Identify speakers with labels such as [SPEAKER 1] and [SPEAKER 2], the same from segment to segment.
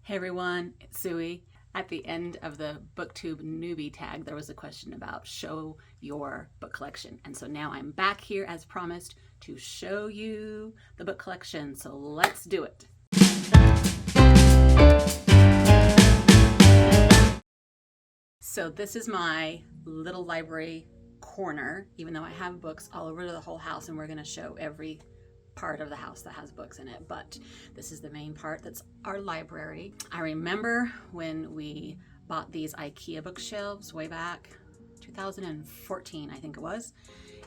[SPEAKER 1] Hey everyone, it's Suey. At the end of the booktube newbie tag, there was a question about show your book collection. And so now I'm back here as promised to show you the book collection. So let's do it. So this is my little library corner, even though I have books all over the whole house, and we're going to show every part of the house that has books in it, but this is the main part. That's our library. I remember when we bought these IKEA bookshelves way back 2014, I think it was,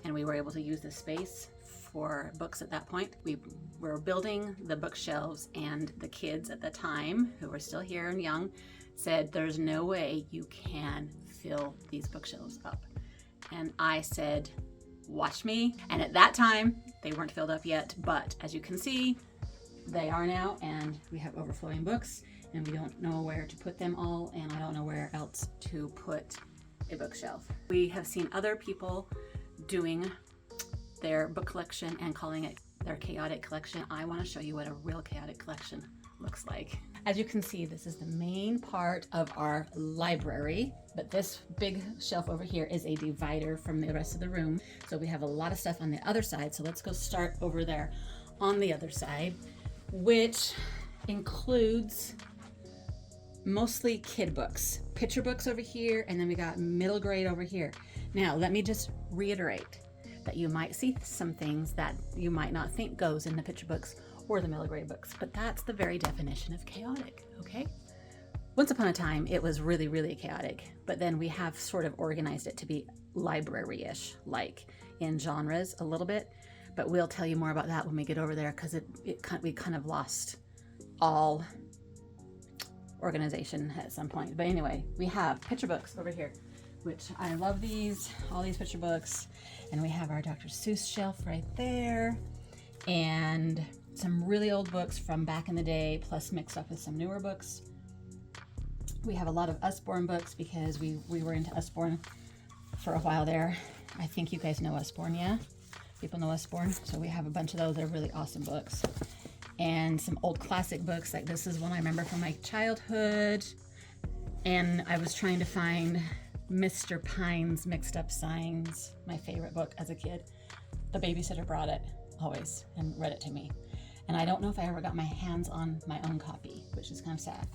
[SPEAKER 1] and we were able to use the space for books at that point. We were building the bookshelves, and the kids at the time, who were still here and young, said there's no way you can fill these bookshelves up. And I said, watch me. And at that time, they weren't filled up yet, but as you can see, they are now, and we have overflowing books, and we don't know where to put them all, and I don't know where else to put a bookshelf. We have seen other people doing their book collection and calling it their chaotic collection. I want to show you what a real chaotic collection looks like. As you can see, this is the main part of our library, but this big shelf over here is a divider from the rest of the room. So we have a lot of stuff on the other side. So let's go start over there on the other side, which includes mostly kid books, picture books over here, and then we got middle grade over here. Now, let me just reiterate that you might see some things that you might not think goes in the picture books or the middle grade books, but that's the very definition of chaotic, okay? Once upon a time, it was really, really chaotic, but then we have sort of organized it to be library-ish, like in genres a little bit, but we'll tell you more about that when we get over there, because we kind of lost all organization at some point. But anyway, we have picture books over here, which I love these, all these picture books, and we have our Dr. Seuss shelf right there, and some really old books from back in the day, plus mixed up with some newer books. We have a lot of Usborne books because we were into Usborne for a while there. I think you guys know Usborne, yeah? People know Usborne. So we have a bunch of those. They're really awesome books. And some old classic books, like this is one I remember from my childhood. And I was trying to find Mr. Pine's Mixed Up Signs, my favorite book as a kid. The babysitter brought it always and read it to me. And I don't know if I ever got my hands on my own copy, which is kind of sad.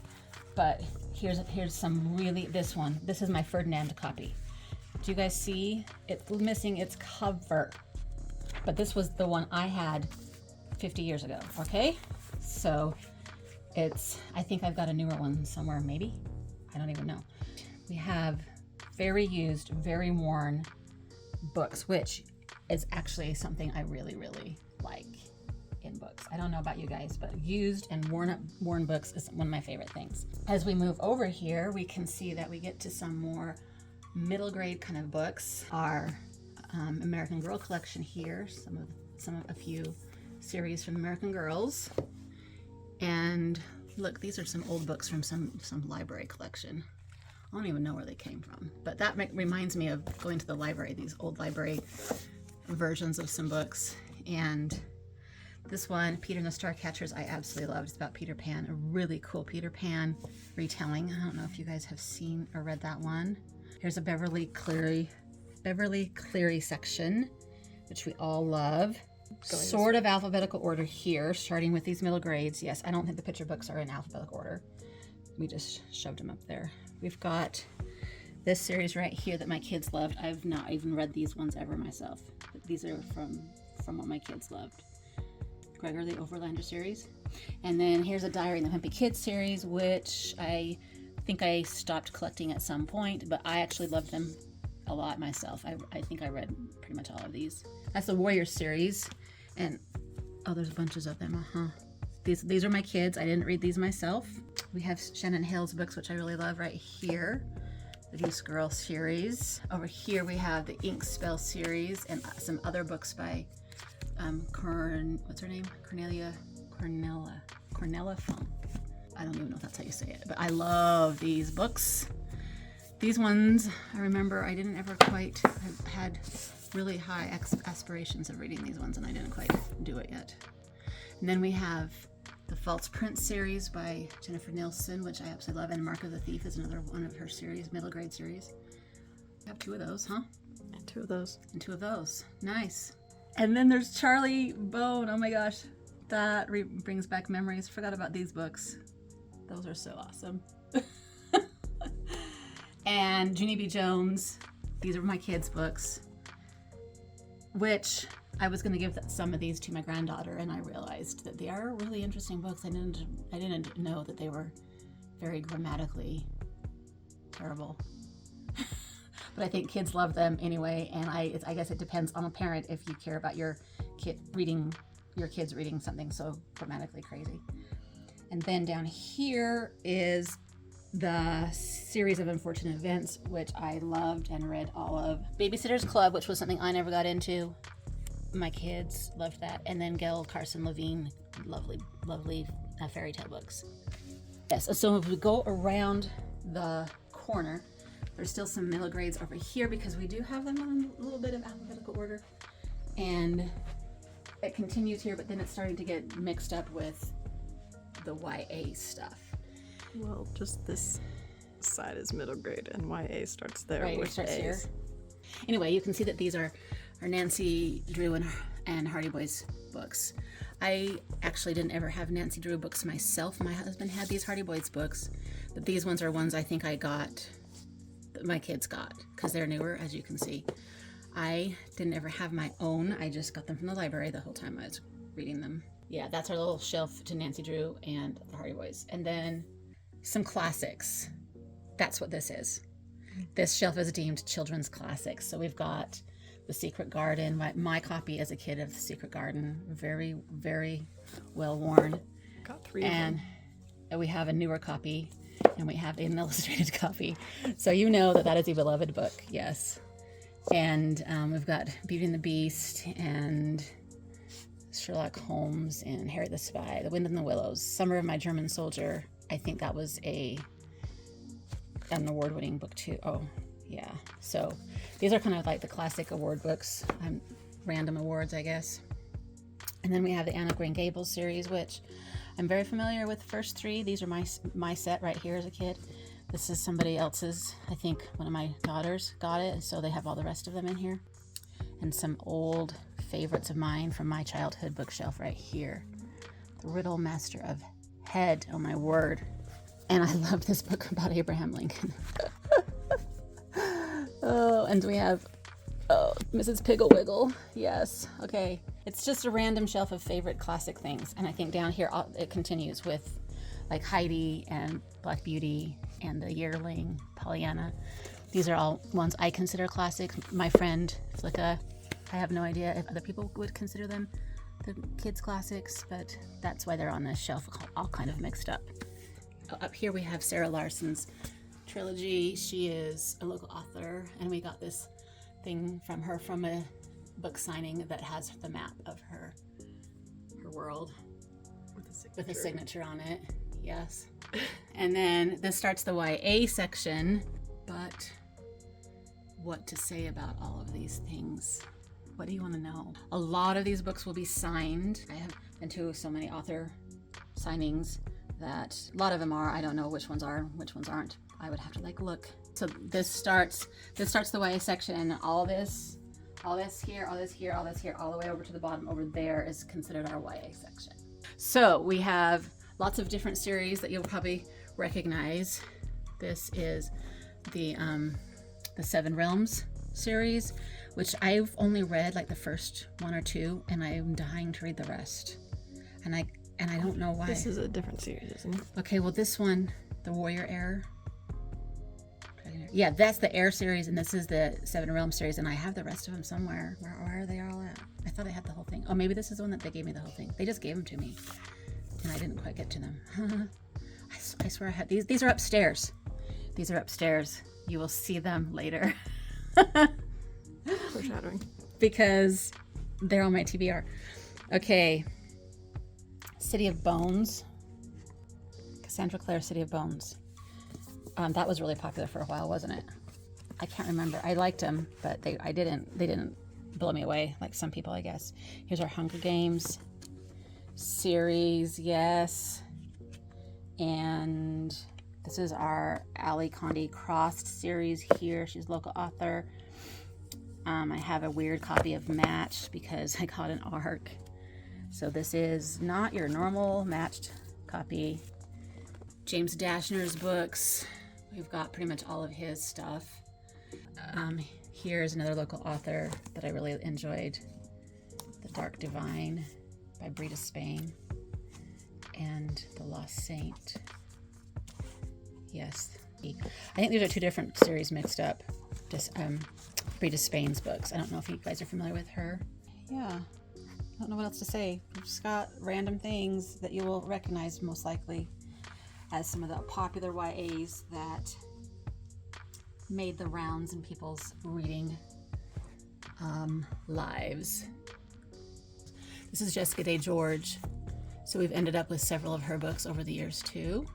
[SPEAKER 1] But here's some really, this is my Ferdinand copy. Do you guys see? It's missing its cover. But this was the one I had 50 years ago, okay? So I think I've got a newer one somewhere, maybe? I don't even know. We have very used, very worn books, which is actually something I really, really like in books. I don't know about you guys, but used and worn books is one of my favorite things. As we move over here, we can see that we get to some more middle grade kind of books. Our American Girl collection here, a few series from American Girls. And look, these are some old books from some library collection. I don't even know where they came from, but that reminds me of going to the library, these old library versions of some books. And this one, Peter and the Starcatchers, I absolutely loved. It's about Peter Pan, a really cool Peter Pan retelling. I don't know if you guys have seen or read that one. Here's a Beverly Cleary section, which we all love. Sort of alphabetical order here, starting with these middle grades. Yes, I don't think the picture books are in alphabetical order. We just shoved them up there. We've got this series right here that my kids loved. I've not even read these ones ever myself, but these are from what my kids loved. Gregor the Overlander series. And then here's a Diary and the Wimpy Kids series, which I think I stopped collecting at some point, but I actually loved them a lot myself. I think I read pretty much all of these. That's the Warriors series, and oh, there's bunches of them. These are my kids. I didn't read these myself. We have Shannon Hale's books, which I really love right here. The Goose Girl series. Over here we have the Ink Spell series and some other books by what's her name? Cornella Funk. I don't even know if that's how you say it, but I love these books. These ones, I remember I didn't ever quite have had really high aspirations of reading these ones, and I didn't quite do it yet. And then we have The False Prince series by Jennifer Nielsen, which I absolutely love, and Mark of the Thief is another one of her series, middle grade series. I have 2 of those, huh?
[SPEAKER 2] And 2 of those.
[SPEAKER 1] And 2 of those. Nice. And then there's Charlie Bone. Oh my gosh. That brings back memories. Forgot about these books. Those are so awesome. And Junie B. Jones. These are my kids' books, which I was going to give some of these to my granddaughter, and I realized that they are really interesting books. I didn't know that they were very grammatically terrible. But I think kids love them anyway, and I guess it depends on a parent if you care about your kids reading something so grammatically crazy. And then down here is the series of unfortunate events, which I loved and read all of. Babysitter's Club, which was something I never got into. My kids loved that. And then Gail Carson Levine, lovely fairy tale books. Yes, so if we go around the corner, there's still some middle grades over here because we do have them in a little bit of alphabetical order. And it continues here, but then it's starting to get mixed up with the YA stuff.
[SPEAKER 2] Well, just this side is middle grade and YA starts there.
[SPEAKER 1] Right,
[SPEAKER 2] with
[SPEAKER 1] it starts
[SPEAKER 2] A's.
[SPEAKER 1] here. Anyway, you can see that these are Nancy Drew and Hardy Boys books. I actually didn't ever have Nancy Drew books myself. My husband had these Hardy Boys books, but these ones are ones I think I got, that my kids got, because they're newer, as you can see. I didn't ever have my own. I just got them from the library the whole time I was reading them. Yeah, that's our little shelf to Nancy Drew and the Hardy Boys. And then some classics. That's what this is. This shelf is deemed children's classics. So we've got The Secret Garden, my copy as a kid of The Secret Garden, very, very well worn.
[SPEAKER 2] Got 3 of them.
[SPEAKER 1] And we have a newer copy, and we have an illustrated copy. So you know that is a beloved book, yes. And we've got Beauty and the Beast and Sherlock Holmes and Harry the Spy, The Wind in the Willows, Summer of My German Soldier. I think that was an award-winning book too. Oh, yeah. So these are kind of like the classic award books, random awards, I guess. And then we have the Anne of Green Gables series, which I'm very familiar with the first 3. These are my set right here as a kid. This is somebody else's. I think one of my daughters got it, so they have all the rest of them in here. And some old favorites of mine from my childhood bookshelf right here. The Riddle Master of Head, oh my word. And I love this book about Abraham Lincoln. Oh, and we have Mrs. Pigglewiggle. Yes, okay. It's just a random shelf of favorite classic things. And I think down here it continues with like Heidi and Black Beauty and The Yearling, Pollyanna. These are all ones I consider classic. My friend Flicka, I have no idea if other people would consider them the kids' classics, but that's why they're on this shelf, all kind of mixed up. Up here we have Sarah Larson's trilogy. She is a local author, and we got this thing from her from a book signing that has the map of her world with a signature on it. Yes. And then this starts the YA section, but what to say about all of these things? What do you want to know? A lot of these books will be signed. I have been to so many author signings that a lot of them are. I don't know which ones are, which ones aren't. I would have to look. So this starts the YA section, and all this here, all this here, all this here, all the way over to the bottom over there is considered our YA section. So we have lots of different series that you'll probably recognize. This is the Seven Realms series, which I've only read like the first 1 or 2, and I'm dying to read the rest. And I don't know why.
[SPEAKER 2] This is a different series, isn't it?
[SPEAKER 1] Okay, well this one, the Warrior Heir. Yeah, that's the Heir series, and this is the Seven Realms series, and I have the rest of them somewhere. Where are they all at? I thought I had the whole thing. Oh, maybe this is the one that they gave me the whole thing. They just gave them to me, and I didn't quite get to them. I swear I had these. These are upstairs. These are upstairs. You will see them later.
[SPEAKER 2] Foreshadowing.
[SPEAKER 1] Because they're on my TBR. Okay. City of Bones. Cassandra Clare, City of Bones. That was really popular for a while, wasn't it? I can't remember. I liked them, but they didn't blow me away like some people, I guess. Here's our Hunger Games. series, yes. And this is our Ali Condi Crossed series here. She's a local author. I have a weird copy of Matched because I got an ARC. So this is not your normal matched copy. James Dashner's books. We've got pretty much all of his stuff. Here's another local author that I really enjoyed. The Dark Divine by Brita Spain. And The Lost Saint. Yes. I think these are two different series mixed up. Just Brita Spain's books. I don't know if you guys are familiar with her. Yeah. I don't know what else to say. We've just got random things that you will recognize most likely as some of the popular YAs that made the rounds in people's reading lives. This is Jessica Day George. So we've ended up with several of her books over the years too.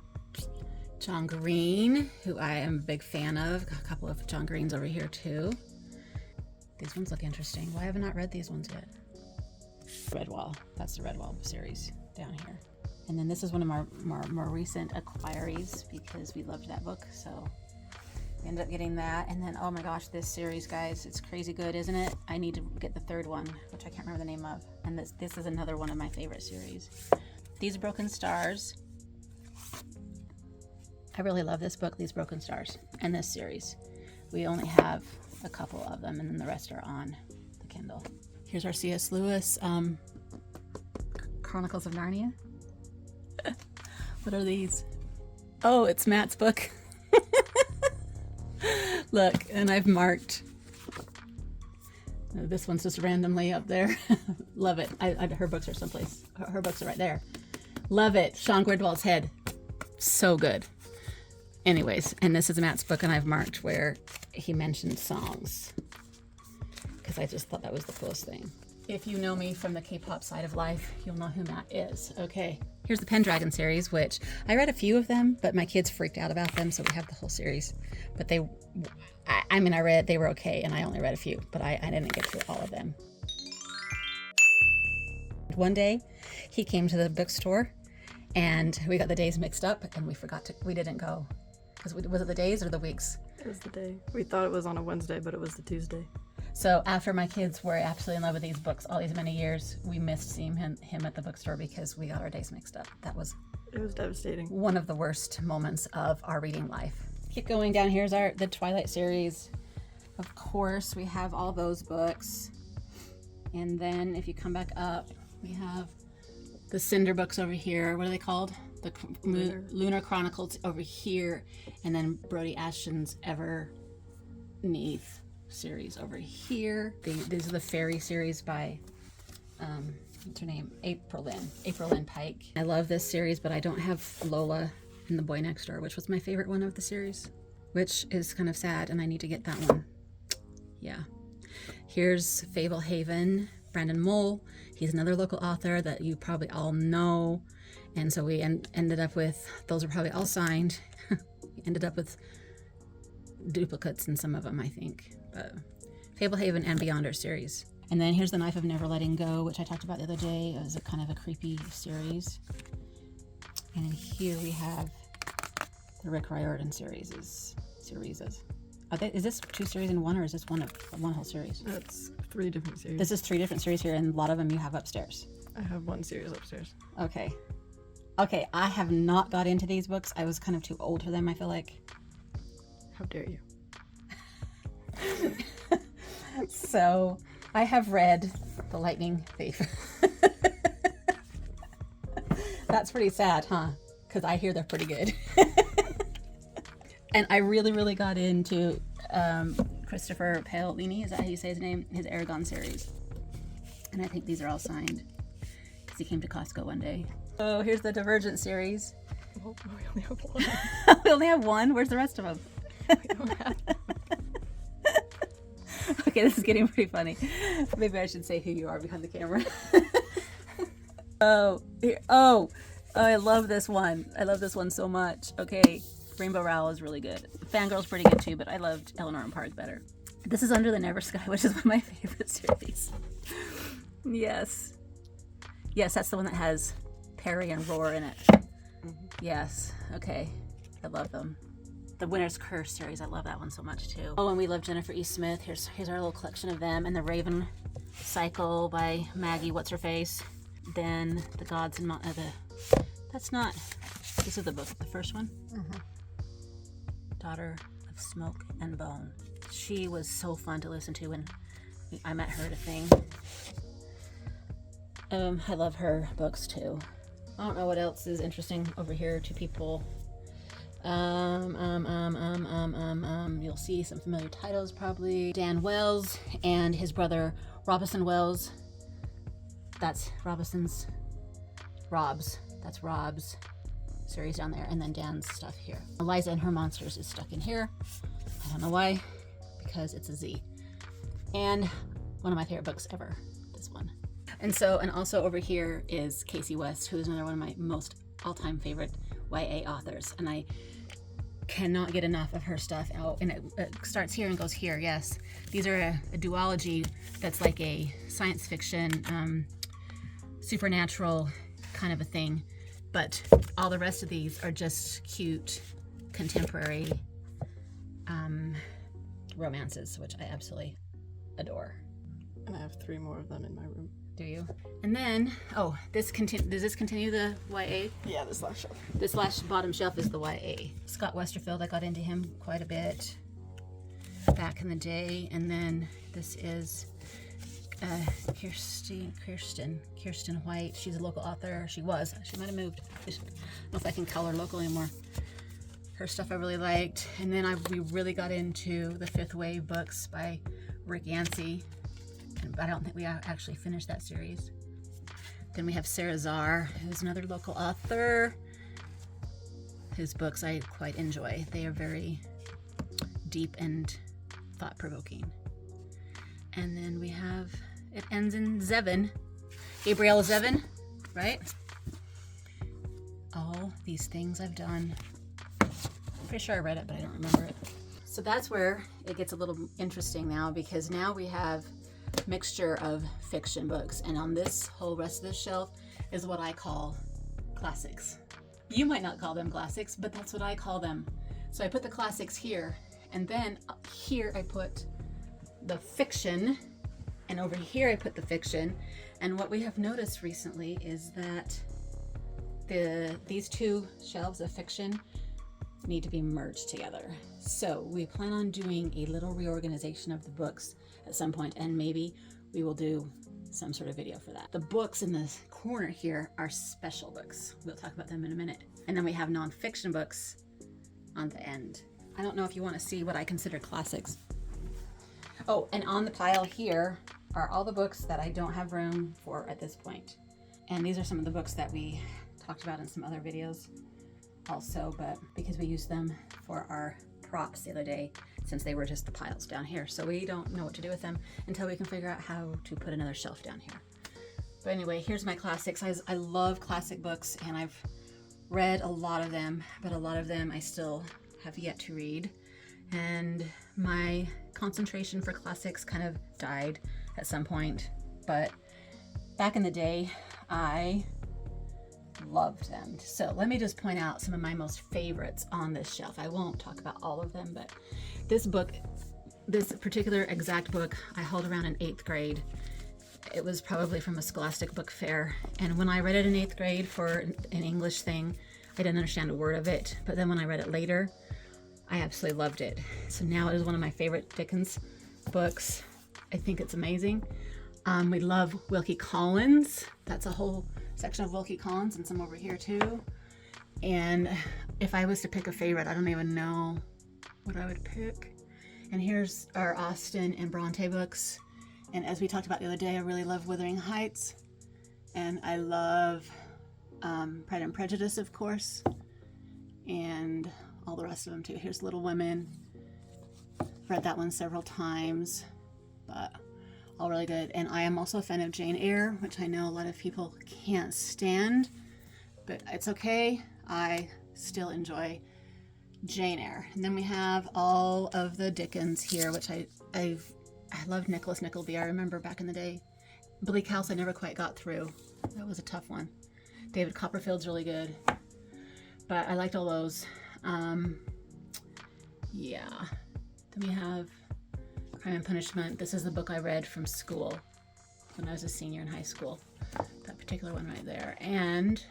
[SPEAKER 1] John Green, who I am a big fan of. Got a couple of John Greens over here too. These ones look interesting. Why have I not read these ones yet? Redwall. That's the Redwall series down here. And then this is one of our more recent acquiries because we loved that book. So we ended up getting that. And then, oh my gosh, this series, guys, it's crazy good, isn't it? I need to get the third one, which I can't remember the name of. And this is another one of my favorite series. These Broken Stars. I really love this book, These Broken Stars, and this series. We only have a couple of them, and then the rest are on the Kindle. Here's our C.S. Lewis Chronicles of Narnia. What are these? Oh, it's Matt's book. Look, and I've marked. This one's just randomly up there. Love it. Her books are someplace. Her books are right there. Love it. Sean Gridwall's Head. So good. Anyways, and this is Matt's book, and I've marked where he mentioned songs because I just thought that was the coolest thing. If you know me from the K-pop side of life, you'll know who Matt is. Okay, here's the Pendragon series, which I read a few of them, but my kids freaked out about them, so we have the whole series. But they were okay, and I only read a few, but I didn't get through all of them. One day, he came to the bookstore, and we got the days mixed up, and we didn't go. Was it the days or the weeks?
[SPEAKER 2] It was the day. We thought it was on a Wednesday, but it was the Tuesday.
[SPEAKER 1] So after my kids were absolutely in love with these books all these many years, we missed seeing him at the bookstore because we got our days mixed up.
[SPEAKER 2] It was devastating.
[SPEAKER 1] One of the worst moments of our reading life. Keep going down. Here's the Twilight series. Of course, we have all those books. And then if you come back up, we have the Cinder books over here. What are they called? The Lunar Chronicles over here. And then Brody Ashton's Everneath series over here. These are the Fairy series by, what's her name? April Lynn Pike. I love this series, but I don't have Lola and the Boy Next Door, which was my favorite one of the series, which is kind of sad, and I need to get that one. Yeah. Here's Fable Haven, Brandon Mole. He's another local author that you probably all know. And so we ended up with, those are probably all signed. We ended up with duplicates in some of them, I think. But Fable Haven and Beyonder series. And then here's The Knife of Never Letting Go, which I talked about the other day. It was a kind of a creepy series. And then here we have the Rick Riordan series. Is this two series in one, or is this one whole series?
[SPEAKER 2] That's 3 different series.
[SPEAKER 1] This is 3 different series here, and a lot of them you have upstairs.
[SPEAKER 2] I have 1 series upstairs.
[SPEAKER 1] Okay, I have not got into these books. I was kind of too old for them, I feel like.
[SPEAKER 2] How dare you?
[SPEAKER 1] So I have read The Lightning Thief. That's pretty sad, huh? Because I hear they're pretty good. And I really, really got into Christopher Paolini, is that how you say his name? His Aragon series. And I think these are all signed because he came to Costco one day. Oh, here's the Divergent series.
[SPEAKER 2] Well, we only have 1.
[SPEAKER 1] We only have 1? Where's the rest of them?
[SPEAKER 2] We don't have them.
[SPEAKER 1] Okay, this is getting pretty funny. Maybe I should say who you are behind the camera. Oh, I love this one. I love this one so much. Okay, Rainbow Rowell is really good. Fangirl's pretty good too, but I loved Eleanor and Park better. This is Under the Never Sky, which is one of my favorite series. Yes. Yes, that's the one that has Perry and Roar in it. Yes. Okay. I love them. The Winter's Curse series, I love that one so much too. Oh, and we love Jennifer E. Smith. Here's our little collection of them. And the Raven Cycle by Maggie What's Her Face. Then the Gods and that's not. This is the book, the first one. Daughter of Smoke and Bone. She was so fun to listen to when I met her at a thing. I love her books too. I don't know what else is interesting over here to people. You'll see some familiar titles probably. Dan Wells and his brother Robinson Wells. That's Rob's series down there, and then Dan's stuff here. Eliza and Her Monsters is stuck in here. I don't know why, because it's a Z. And one of my favorite books ever, this one. And also over here is Casey West, who is another one of my most all-time favorite YA authors, and I cannot get enough of her stuff. And it starts here and goes here. Yes, these are a duology that's like a science fiction, supernatural kind of a thing, but all the rest of these are just cute contemporary romances, which I absolutely adore.
[SPEAKER 2] And I have 3 more of them in my room.
[SPEAKER 1] Do you? And then, does this continue the YA?
[SPEAKER 2] Yeah, this last shelf.
[SPEAKER 1] This last bottom shelf is the YA. Scott Westerfield, I got into him quite a bit back in the day. And then this is Kirsten White. She's a local author. She might have moved. I don't know if I can call her local anymore. Her stuff I really liked. And then we really got into the Fifth Wave books by Rick Yancey. But I don't think we actually finished that series. Then we have Sarah Zarr, who's another local author, whose books I quite enjoy. They are very deep and thought-provoking. And then we have, it ends in Zevin, Gabrielle Zevin, right? All these things I've done. I'm pretty sure I read it, but I don't remember it. So that's where it gets a little interesting now, because now we have mixture of fiction books, and on this whole rest of this shelf is what I call classics. You might not call them classics, but that's what I call them. So I put the classics here, and then here I put the fiction, and over here I put the fiction. And what we have noticed recently is that these 2 shelves of fiction need to be merged together. So we plan on doing a little reorganization of the books at some point, and maybe we will do some sort of video for that. The books in the corner here are special books. We'll talk about them in a minute. And then we have nonfiction books on the end. I don't know if you want to see what I consider classics. Oh, and on the pile here are all the books that I don't have room for at this point. And these are some of the books that we talked about in some other videos also, but because we used them for our props the other day, since they were just the piles down here. So we don't know what to do with them until we can figure out how to put another shelf down here. But anyway, here's my classics. I love classic books, and I've read a lot of them, but a lot of them I still have yet to read. And my concentration for classics kind of died at some point. But back in the day, I loved them. So let me just point out some of my most favorites on this shelf. I won't talk about all of them, but this particular exact book I held around in 8th grade. It was probably from a Scholastic book fair, and when I read it in 8th grade for an English thing, I didn't understand a word of it, but then when I read it later, I absolutely loved it. So now it is one of my favorite Dickens books. I think it's amazing. We love Wilkie Collins. That's a whole section of Wilkie Collins, and some over here too. And if I was to pick a favorite, I don't even know what I would pick. And here's our Austen and Bronte books. And as we talked about the other day, I really love Wuthering Heights. And I love Pride and Prejudice, of course. And all the rest of them too. Here's Little Women. I've read that one several times, but all really good. And I am also a fan of Jane Eyre, which I know a lot of people can't stand, but it's okay. I still enjoy Jane Eyre. And then we have all of the Dickens here, which I loved Nicholas Nickleby. I remember back in the day Bleak House I never quite got through. That was a tough one. David Copperfield's really good. But I liked all those. Yeah. Then we have Crime and Punishment. This is the book I read from school when I was a senior in high school. That particular one right there. And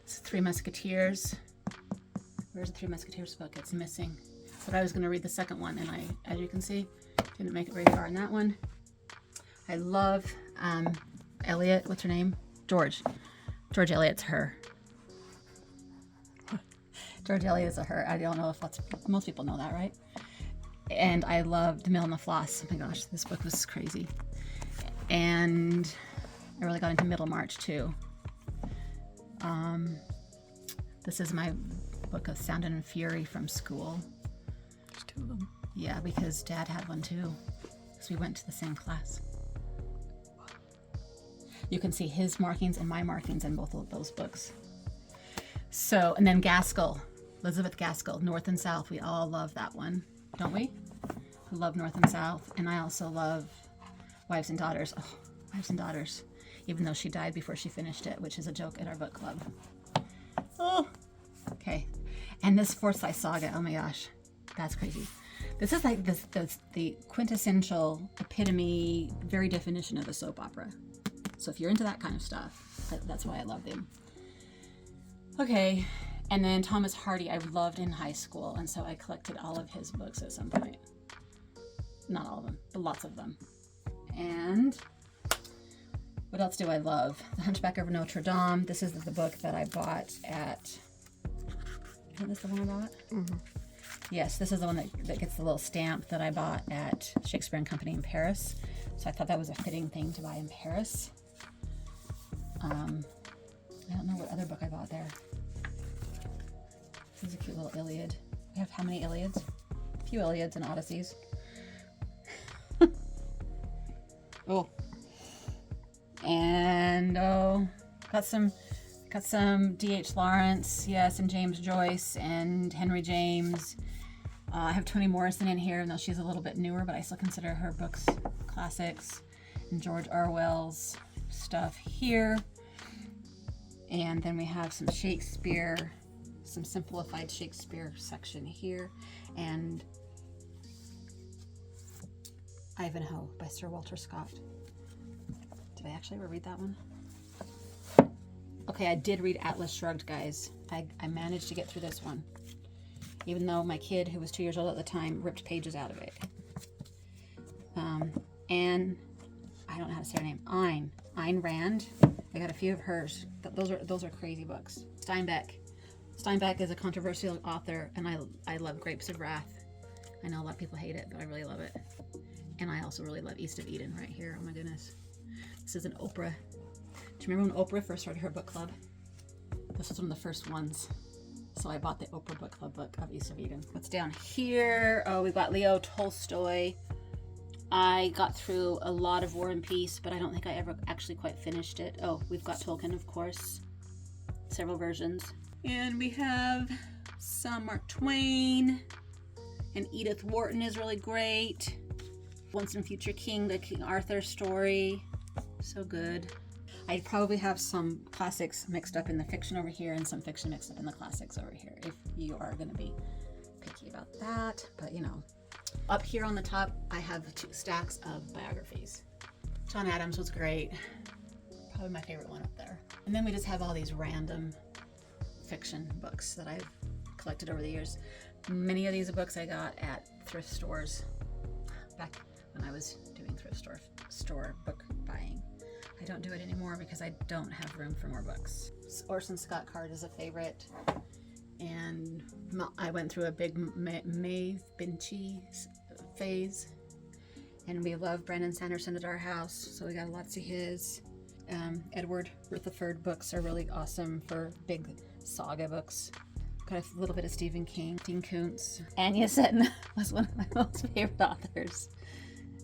[SPEAKER 1] this is Three Musketeers. Where's the Three Musketeers book? It's missing. But I was going to read the second one, and I, as you can see, didn't make it very far in that one. I love Eliot. What's her name? George. George Eliot's her. George Eliot is a her. I don't know if most people know that, right? And I loved The Mill and the Floss. Oh my gosh, this book was crazy. And I really got into Middlemarch too. This is my book of Sound and Fury from school.
[SPEAKER 2] There's two of them.
[SPEAKER 1] Yeah, because Dad had one too. Because we went to the same class. You can see his markings and my markings in both of those books. So, and then Gaskell, Elizabeth Gaskell, North and South. We all love that one, don't we? We love North and South. And I also love Wives and Daughters. Oh, Wives and Daughters. Even though she died before she finished it, which is a joke at our book club. Oh, okay. And this Forsyth Saga, oh my gosh, that's crazy. This is like the quintessential epitome, very definition of a soap opera. So if you're into that kind of stuff, that's why I love them. Okay, and then Thomas Hardy I loved in high school, and so I collected all of his books at some point. Not all of them, but lots of them. And what else do I love? The Hunchback of Notre Dame. This is the book that I bought at... Isn't this the one I bought? Mm-hmm. Yes, this is the one that gets the little stamp that I bought at Shakespeare and Company in Paris. So I thought that was a fitting thing to buy in Paris. I don't know what other book I bought there. This is a cute little Iliad. We have how many Iliads? A few Iliads and Odysseys. Oh. And got some D.H. Lawrence, yes, and James Joyce and Henry James. I have Toni Morrison in here, though she's a little bit newer, but I still consider her books classics. And George Orwell's stuff here. And then we have some Shakespeare, some simplified Shakespeare section here. And Ivanhoe by Sir Walter Scott. Did I actually ever read that one? Okay, I did read Atlas Shrugged, guys. I managed to get through this one. Even though my kid, who was 2 years old at the time, ripped pages out of it. And I don't know how to say her name. Ayn Rand. I got a few of hers. Those are crazy books. Steinbeck. Steinbeck is a controversial author, and I love Grapes of Wrath. I know a lot of people hate it, but I really love it. And I also really love East of Eden right here. Oh my goodness. This is an Oprah. Do you remember when Oprah first started her book club? This was one of the first ones. So I bought the Oprah Book Club book of East of Eden. What's down here? Oh, we've got Leo Tolstoy. I got through a lot of War and Peace, but I don't think I ever actually quite finished it. Oh, we've got Tolkien, of course. Several versions. And we have some Mark Twain. And Edith Wharton is really great. Once and Future King, the King Arthur story. So good. I probably have some classics mixed up in the fiction over here and some fiction mixed up in the classics over here, if you are going to be picky about that. But, you know, up here on the top, I have 2 stacks of biographies. John Adams was great. Probably my favorite one up there. And then we just have all these random fiction books that I've collected over the years. Many of these books I got at thrift stores back when I was doing thrift store book buying. I don't do it anymore because I don't have room for more books. Orson Scott Card is a favorite. And I went through a big Maeve Binchy phase. And we love Brandon Sanderson at our house, so we got lots of his. Edward Rutherford books are really awesome for big saga books. Got a little bit of Stephen King, Dean Koontz. Anya Seton was one of my most favorite authors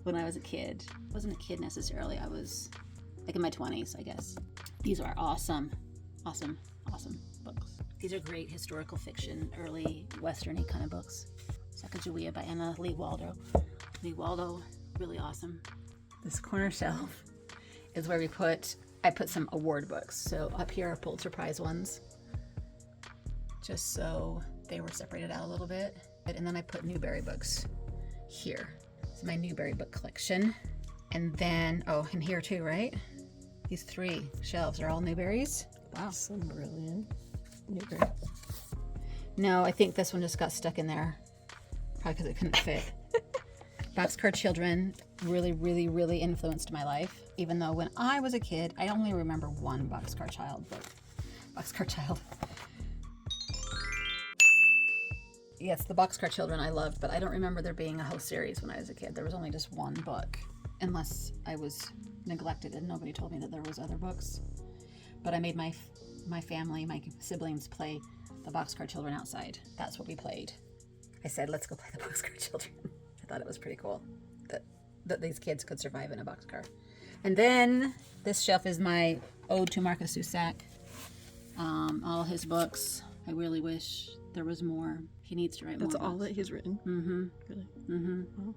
[SPEAKER 1] when I was a kid. I wasn't a kid necessarily, I was like in my 20s, I guess. These are awesome books. These are great historical fiction, early western-y kind of books. Sacagawea by Emma Lee Waldo. Lee Waldo, really awesome. This corner shelf is where I put some award books. So up here are Pulitzer Prize ones, just so they were separated out a little bit. And then I put Newbery books here. It's my Newbery book collection. And then, oh, and here too, right? These 3 shelves are all Newberys. Wow.
[SPEAKER 2] Some brilliant Newbery.
[SPEAKER 1] No, I think this one just got stuck in there. Probably because it couldn't fit. Boxcar Children really, really, really influenced my life. Even though when I was a kid, I only remember one Boxcar Child book. Boxcar Child. Yes, the Boxcar Children I loved, but I don't remember there being a whole series when I was a kid. There was only just one book, unless I was neglected and nobody told me that there was other books. But I made my family, my siblings play the Boxcar Children outside. That's what we played. I said, let's go play the Boxcar Children. I thought it was pretty cool that these kids could survive in a boxcar. And then this shelf is my ode to Marcus Zusak. All his books. I really wish there was more. He needs to write more.
[SPEAKER 2] That's all that he's written?
[SPEAKER 1] Mm-hmm.
[SPEAKER 2] Really?
[SPEAKER 1] Mm-hmm.
[SPEAKER 2] Wow.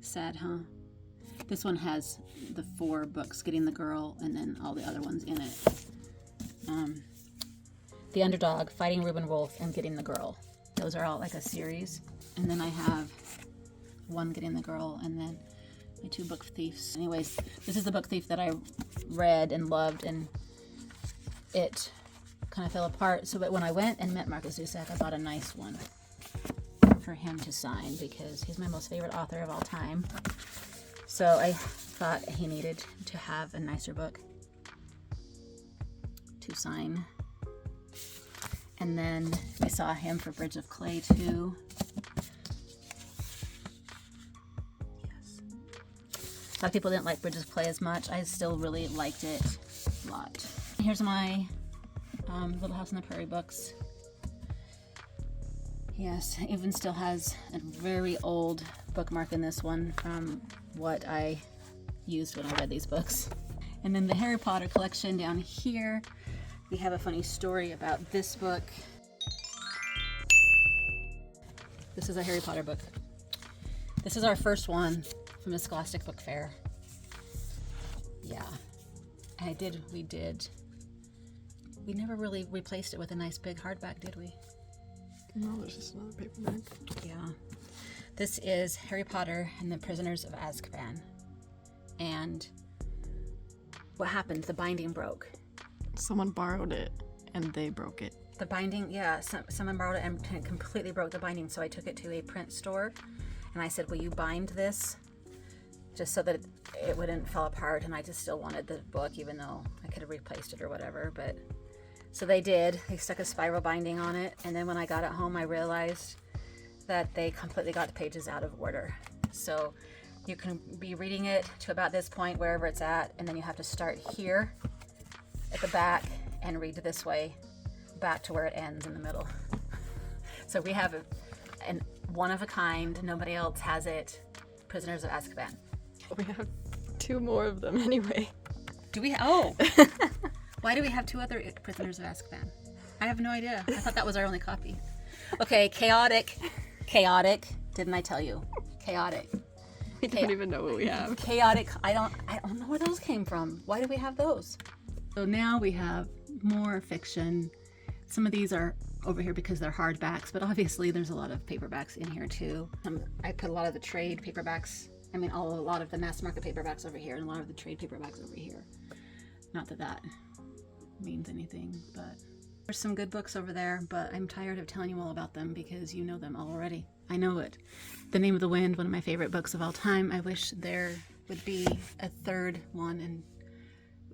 [SPEAKER 1] Sad, huh? This one has the 4 books, Getting the Girl, and then all the other ones in it. The Underdog, Fighting Reuben Wolf, and Getting the Girl. Those are all like a series. And then I have one Getting the Girl, and then my 2 book thieves. Anyways, this is the book thief that I read and loved, and it kind of fell apart. So but when I went and met Marcus Zusak, I bought a nice one for him to sign because he's my most favorite author of all time. So I thought he needed to have a nicer book to sign. And then I saw him for Bridge of Clay too. Yes. A lot of people didn't like Bridge of Clay as much. I still really liked it a lot. Here's my Little House on the Prairie books. Yes, even still has a very old bookmark in this one from what I used when I read these books. And then the Harry Potter collection down here. We have a funny story about this book. This is a Harry Potter book. This is our first one from the Scholastic Book Fair. Yeah, we never really replaced it with a nice big hardback, did we?
[SPEAKER 2] No, there's just another paperback.
[SPEAKER 1] Yeah. This is Harry Potter and the Prisoners of Azkaban. And what happened? The binding broke.
[SPEAKER 2] Someone borrowed it and they broke it.
[SPEAKER 1] The binding, yeah, someone borrowed it and completely broke the binding. So I took it to a print store and I said, will you bind this? Just so that it wouldn't fall apart. And I just still wanted the book, even though I could have replaced it or whatever. But so they did. They stuck a spiral binding on it. And then when I got it home, I realized that they completely got the pages out of order. So you can be reading it to about this point, wherever it's at. And then you have to start here at the back and read this way back to where it ends in the middle. So we have an one of a kind, nobody else has it, Prisoners of Azkaban.
[SPEAKER 2] We have 2 more of them anyway.
[SPEAKER 1] Do we? Oh! Why do we have 2 other Prisoners of Azkaban? I have no idea. I thought that was our only copy. Okay, chaotic. Didn't I tell you? Chaotic.
[SPEAKER 2] We don't even know what we have.
[SPEAKER 1] Chaotic. I don't know where those came from. Why do we have those? So now we have more fiction. Some of these are over here because they're hardbacks, but obviously there's a lot of paperbacks in here too. I put a lot of the trade paperbacks, a lot of the mass market paperbacks over here and a lot of the trade paperbacks over here. Not that that means anything, but there's some good books over there, but I'm tired of telling you all about them because you know them all already. I know it. The Name of the Wind, one of my favorite books of all time. I wish there would be a 3rd one, and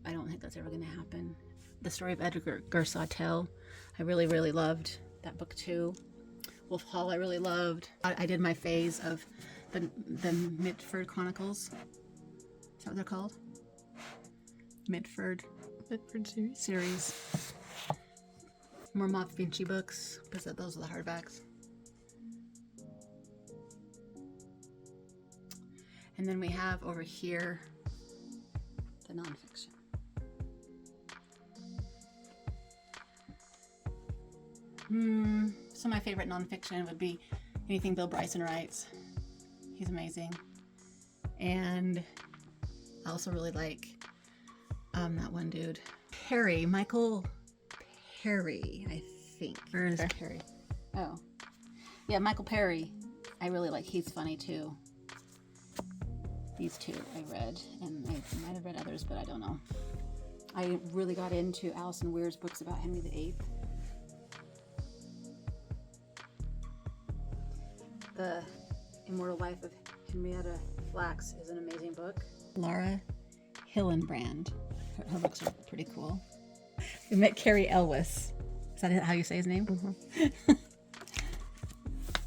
[SPEAKER 1] I don't think that's ever going to happen. The Story of Edgar Sawtelle, I really, really loved that book too. Wolf Hall, I really loved. I did my phase of the Mitford Chronicles. Is that what they're called? Mitford series. More Da Vinci books, because those are the hardbacks. And then we have over here the nonfiction. Some of my favorite nonfiction would be anything Bill Bryson writes. He's amazing. And I also really like That one dude. Perry, Michael Perry, I think. Where is Perry? Oh. Yeah, Michael Perry. I really like. He's funny too. These two I read, and I might have read others, but I don't know. I really got into Alison Weir's books about Henry VIII. The Immortal Life of Henrietta Lacks is an amazing book. Laura Hillenbrand. Her books are pretty cool. We met Carrie Elwes. Is that how you say his name? Mm-hmm.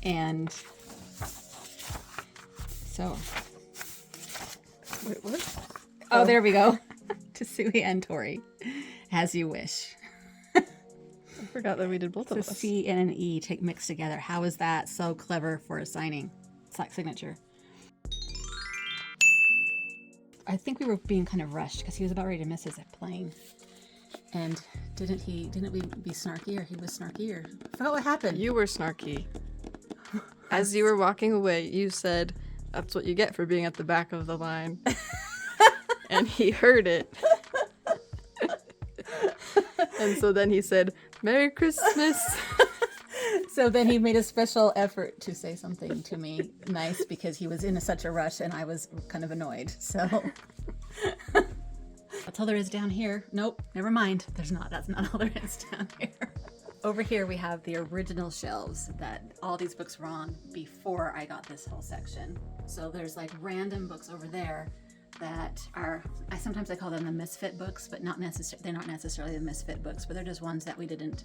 [SPEAKER 1] And so...
[SPEAKER 2] Wait, what?
[SPEAKER 1] Oh, there we go. To Suey and Tori. As you wish.
[SPEAKER 2] I forgot that we did both of
[SPEAKER 1] So
[SPEAKER 2] us.
[SPEAKER 1] C and an E mixed together. How is that so clever for a signing? It's like signature. I think we were being kind of rushed because he was about ready to miss his plane. And didn't we be snarky, or he was snarky, or I forgot what happened.
[SPEAKER 2] You were snarky. As you were walking away, you said, "That's what you get for being at the back of the line." And he heard it. And so then he said, "Merry Christmas."
[SPEAKER 1] So then he made a special effort to say something to me nice because he was in such a rush and I was kind of annoyed. So that's all there is down here. Nope, never mind. There's not. That's not all there is down here. Over here we have the original shelves that all these books were on before I got this whole section. So there's like random books over there that are, sometimes I call them the misfit books, but they're not necessarily the misfit books, but they're just ones that we didn't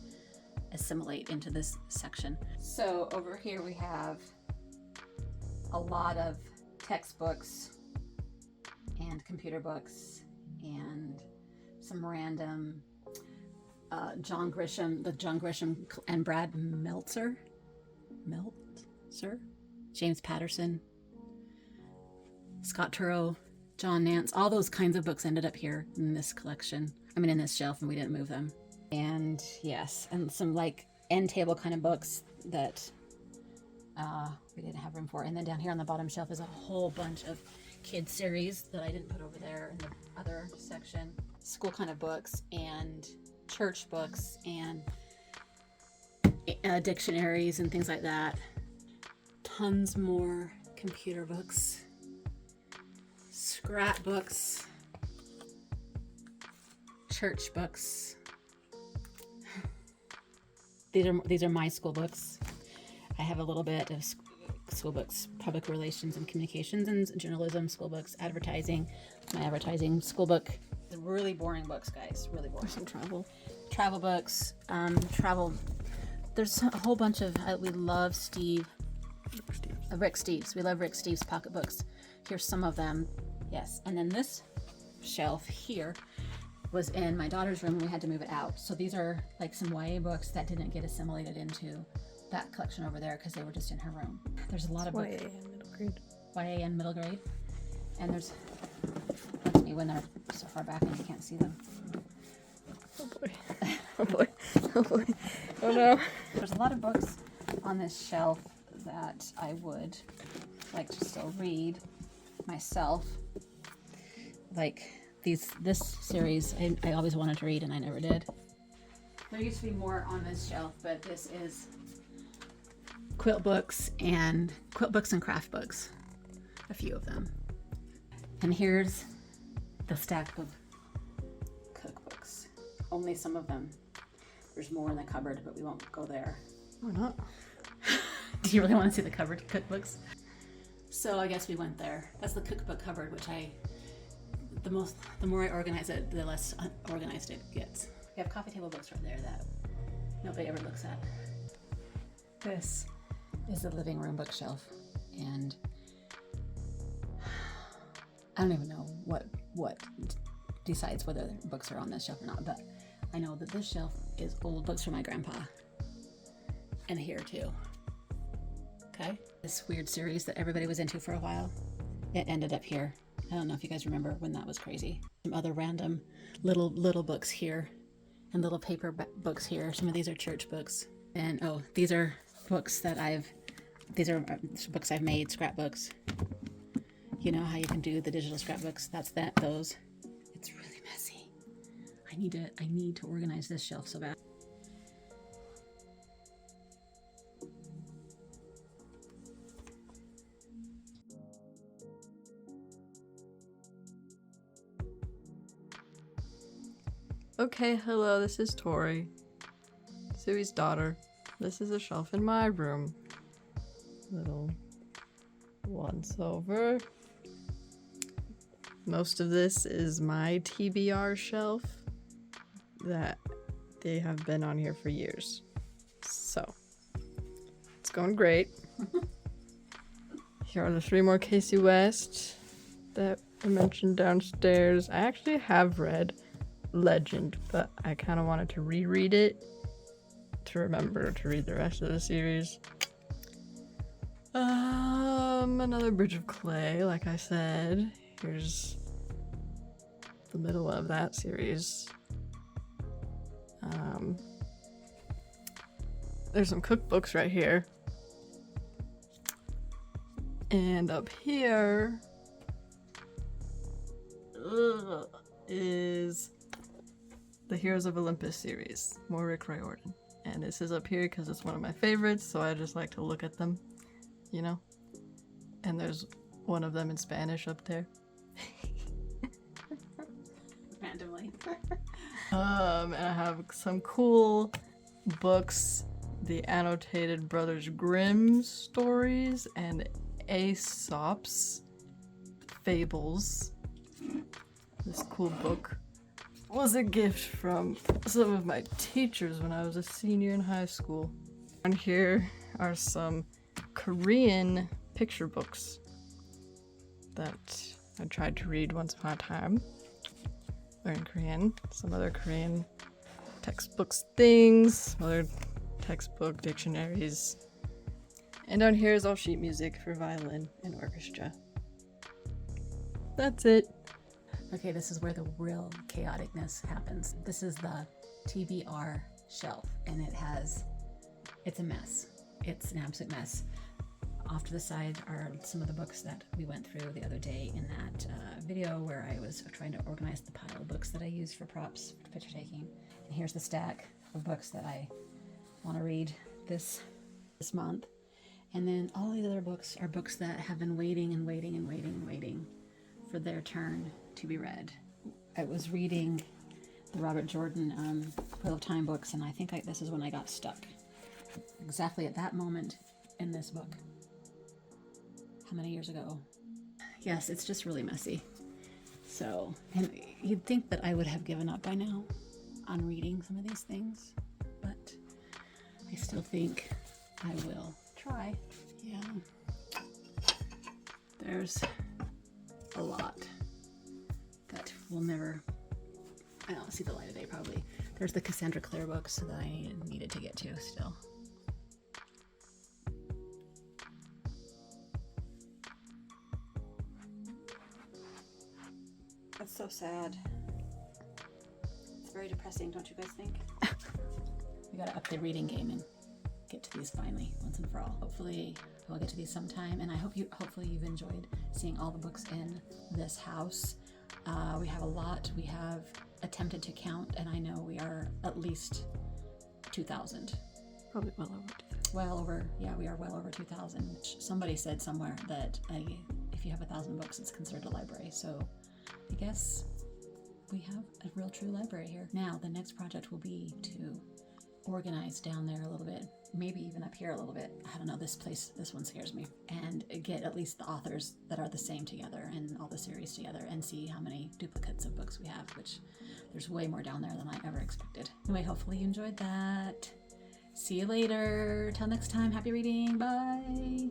[SPEAKER 1] assimilate into this section. So over here we have a lot of textbooks and computer books and some random John Grisham and Brad Meltzer, James Patterson, Scott Turow, John Nance, all those kinds of books ended up here in this collection. In this shelf, and we didn't move them. And yes, and some like end table kind of books that we didn't have room for. And then down here on the bottom shelf is a whole bunch of kids series that I didn't put over there in the other section. School kind of books and church books and dictionaries and things like that. Tons more computer books, scrapbooks, church books. These are my school books. I have a little bit of school books, public relations and communications and journalism school books, advertising, my advertising school book. The really boring books, guys, really boring.
[SPEAKER 2] Some
[SPEAKER 1] travel books, there's a whole bunch of, we love Rick Steves. We love Rick Steves pocketbooks. Here's some of them. Yes. And then this shelf here was in my daughter's room and we had to move it out. So these are like some YA books that didn't get assimilated into that collection over there because they were just in her room. There's a lot of books.
[SPEAKER 2] YA and middle grade.
[SPEAKER 1] YA and middle grade. And there's, that's me when they're so far back and you can't see them.
[SPEAKER 2] Oh boy. Oh boy. Oh boy. Oh no.
[SPEAKER 1] There's a lot of books on this shelf that I would like to still read myself. Like this series I always wanted to read and I never did. There used to be more on this shelf, but this is quilt books and craft books. A few of them. And here's the stack of cookbooks. Only some of them. There's more in the cupboard, but we won't go there.
[SPEAKER 2] Why not?
[SPEAKER 1] Do you really want to see the cupboard cookbooks? So I guess we went there. That's the cookbook cupboard, which the more I organize it, the less unorganized it gets. We have coffee table books right there that nobody ever looks at. This is the living room bookshelf, and I don't even know what decides whether books are on this shelf or not, but I know that this shelf is old books from my grandpa. And here too. Okay? This weird series that everybody was into for a while, it ended up here. I don't know if you guys remember when that was crazy. Some other random little books here and little paper books here. Some of these are church books. And these are books books I've made, scrapbooks. You know how you can do the digital scrapbooks? That's those. It's really messy. I need to organize this shelf so bad.
[SPEAKER 2] Okay, hello, this is Tori, Suey's daughter. This is a shelf in my room. Little once over. Most of this is my TBR shelf that they have been on here for years. So, it's going great. Here are the 3 more Casey West that I mentioned downstairs. I actually have read Legend, but I kind of wanted to reread it to remember to read the rest of the series. Another Bridge of Clay, like I said. Here's the middle of that series. There's some cookbooks right here. And up here is the Heroes of Olympus series, more Rick Riordan. And this is up here because it's one of my favorites, so I just like to look at them, you know? And there's one of them in Spanish up there.
[SPEAKER 1] Randomly.
[SPEAKER 2] And I have some cool books, the Annotated Brothers Grimm stories and Aesop's Fables. This cool book was a gift from some of my teachers when I was a senior in high school. And here are some Korean picture books that I tried to read once upon a time. They're in Korean. Some other Korean textbooks things, other textbook dictionaries. And down here is all sheet music for violin and orchestra. That's it.
[SPEAKER 1] Okay, this is where the real chaoticness happens. This is the TBR shelf, and it's a mess. It's an absolute mess. Off to the side are some of the books that we went through the other day in that video where I was trying to organize the pile of books that I use for props for picture taking. And here's the stack of books that I want to read this month. And then all these other books are books that have been waiting and waiting and waiting and waiting for their turn to be read. I was reading the Robert Jordan Wheel of Time books, and I think this is when I got stuck. Exactly at that moment in this book. How many years ago? Yes, it's just really messy. So, and you'd think that I would have given up by now on reading some of these things, but I still think I will try. Yeah. There's a lot that will never, I don't see the light of day probably. There's the Cassandra Clare books that I needed to get to still. That's so sad. It's very depressing, don't you guys think? We gotta up the reading game and get to these finally, once and for all. Hopefully we'll get to these sometime, and I hopefully you've enjoyed seeing all the books in this house. We have a lot. We have attempted to count, and I know we are at least 2,000.
[SPEAKER 2] Probably well over 2,000.
[SPEAKER 1] Well over, yeah, we are well over 2,000. Somebody said somewhere that if you have 1,000 books, it's considered a library. So I guess we have a real true library here. Now, the next project will be to organize down there a little bit, maybe even up here a little bit. I don't know, this one scares me. And get at least the authors that are the same together and all the series together and see how many duplicates of books we have, which there's way more down there than I ever expected. Anyway, hopefully you enjoyed that. See you later. Till next time, happy reading. Bye.